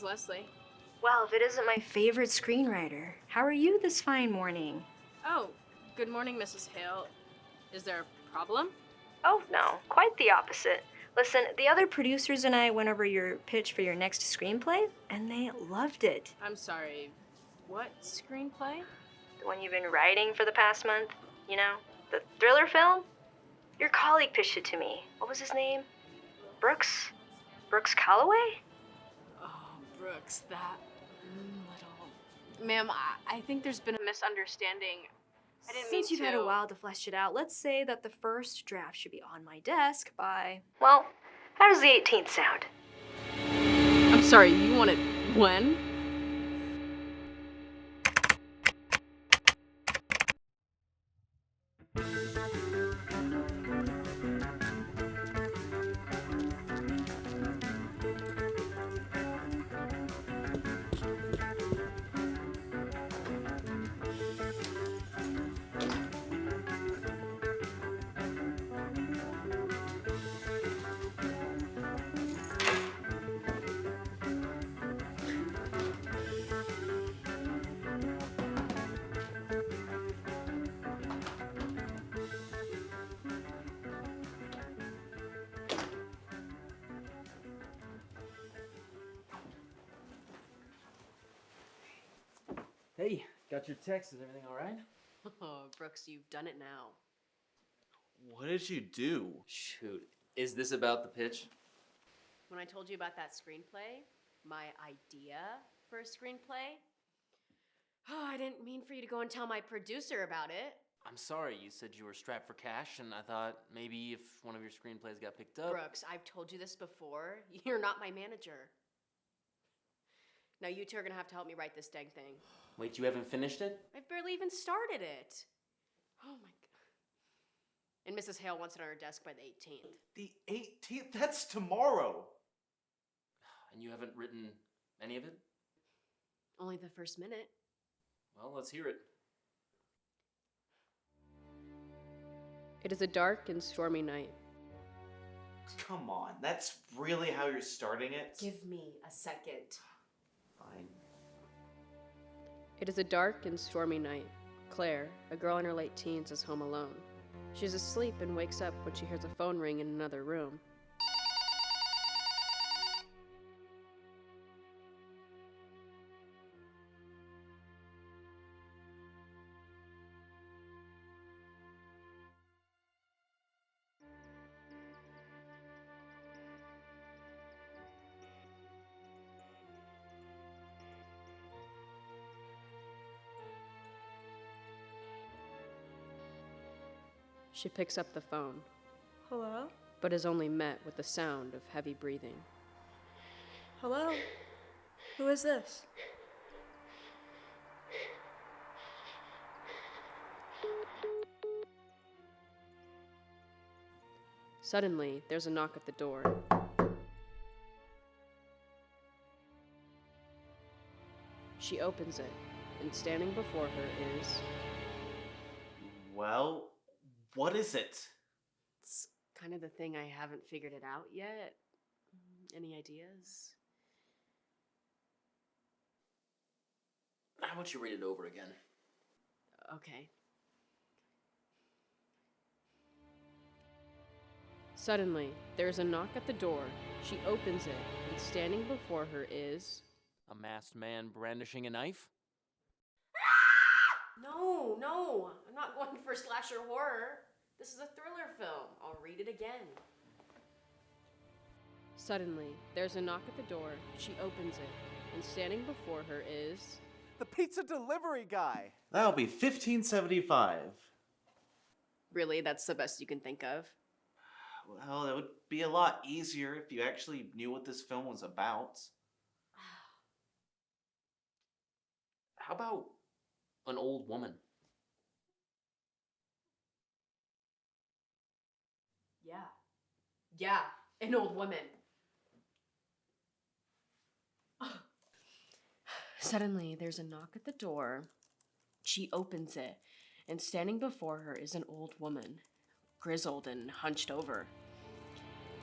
Leslie. Well, if it isn't my favorite screenwriter, how are you this fine morning? Oh, good morning, Mrs. Hale. Is there a problem? Oh, no, quite the opposite. Listen, the other producers and I went over your pitch for your next screenplay, and they loved it. I'm sorry, what screenplay? The one you've been writing for the past month, you know, the thriller film? Your colleague pitched it to me. What was his name? Brooks? Brooks Calloway? Oh, Brooks, that little... Ma'am, I think there's been a misunderstanding. I didn't mean Since you've to... had a while to flesh it out, let's say that the first draft should be on my desk by... Well, how does the 18th sound? I'm sorry, you want it when? Hey, got your text. Is everything all right? Oh, Brooks, you've done it now. What did you do? Shoot. Is this about the pitch? When I told you about that screenplay, my idea for a screenplay, I didn't mean for you to go and tell my producer about it. I'm sorry, you said you were strapped for cash, and I thought maybe if one of your screenplays got picked up... Brooks, I've told you this before. You're not my manager. Now you two are gonna have to help me write this dang thing. Wait, you haven't finished it? I've barely even started it. Oh my god. And Mrs. Hale wants it on her desk by the 18th. The 18th? That's tomorrow. And you haven't written any of it? Only the first minute. Well, let's hear it. It is a dark and stormy night. Come on, that's really how you're starting it? Give me a second. Fine. It is a dark and stormy night. Claire, a girl in her late teens, is home alone. She's asleep and wakes up when she hears a phone ring in another room. She picks up the phone, Hello? but is only met with the sound of heavy breathing. Hello? Who is this? Suddenly, there's a knock at the door. She opens it, and standing before her is... Well, what is it? It's kind of the thing I haven't figured it out yet. Any ideas? How about you read it over again? Okay. Suddenly, there's a knock at the door. She opens it, and standing before her is... A masked man brandishing a knife? No, I'm not going for slasher horror. This is a thriller film. I'll read it again. Suddenly, there's a knock at the door. She opens it, and standing before her is... The pizza delivery guy. That'll be $15.75. Really, that's the best you can think of? Well, it would be a lot easier if you actually knew what this film was about. How about an old woman? Yeah, an old woman. Suddenly, there's a knock at the door. She opens it, and standing before her is an old woman, grizzled and hunched over.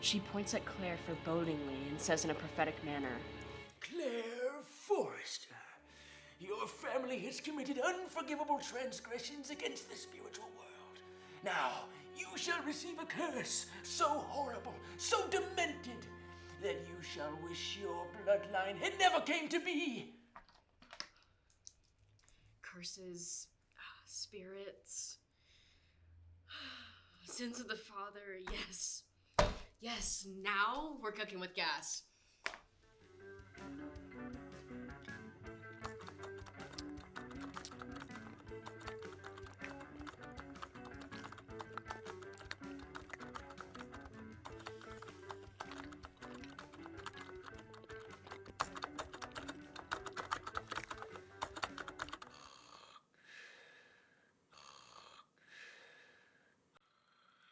She points at Claire forebodingly and says in a prophetic manner, Claire! Forrester, your family has committed unforgivable transgressions against the spiritual world. Now, you shall receive a curse so horrible, so demented, that you shall wish your bloodline had never came to be. Curses, spirits, sins of the father, yes. Yes, now we're cooking with gas.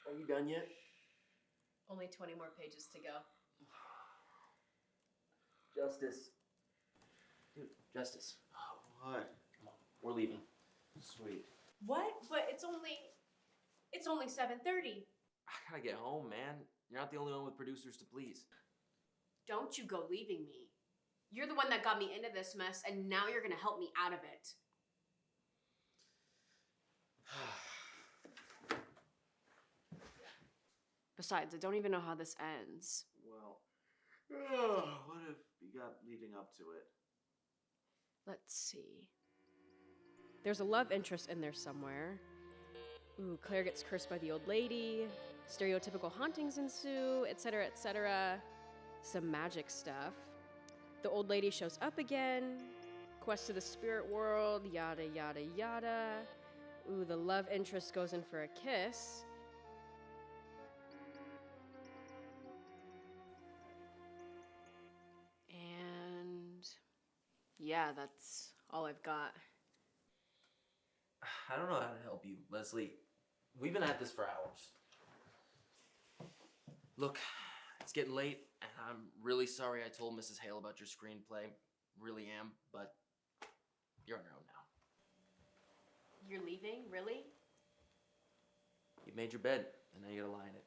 Are you done yet? Only 20 more pages to go. Justice. Dude, Justice. What? Come on, we're leaving. Sweet. What? But it's only 7:30. I gotta get home, man. You're not the only one with producers to please. Don't you go leaving me. You're the one that got me into this mess, and now you're gonna help me out of it. Besides, I don't even know how this ends. Well, what have you got leading up to it? Let's see. There's a love interest in there somewhere. Ooh, Claire gets cursed by the old lady. Stereotypical hauntings ensue, etc., etc. Some magic stuff. The old lady shows up again. Quest to the spirit world, yada, yada, yada. Ooh, the love interest goes in for a kiss. And yeah, that's all I've got. I don't know how to help you, Leslie. We've been at this for hours. Look, it's getting late, and I'm really sorry I told Mrs. Hale about your screenplay. Really am, but you're on your own now. You're leaving? Really? You made your bed, and now you gotta lie in it.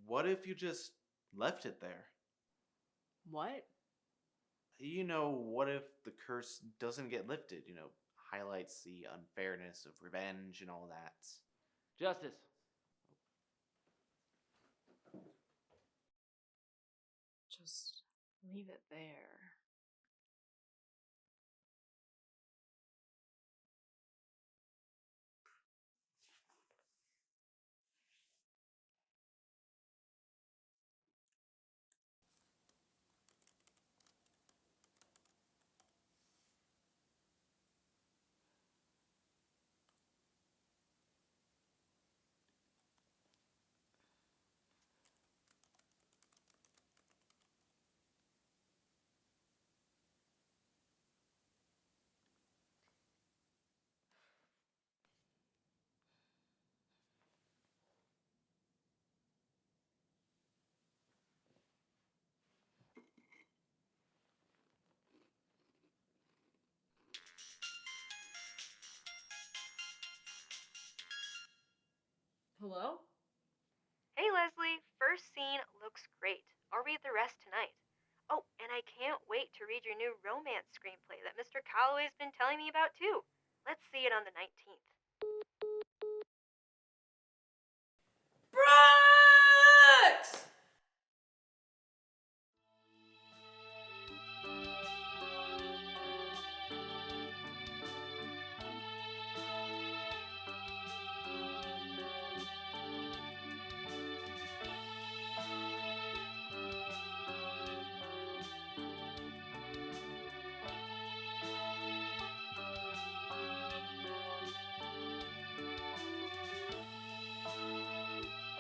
What if you just left it there? What? You know, what if the curse doesn't get lifted? You know, highlights the unfairness of revenge and all that. Justice. Just leave it there. Hello? Hey, Leslie, first scene looks great. I'll read the rest tonight. Oh, and I can't wait to read your new romance screenplay that Mr. Calloway's been telling me about, too. Let's see it on the 19th.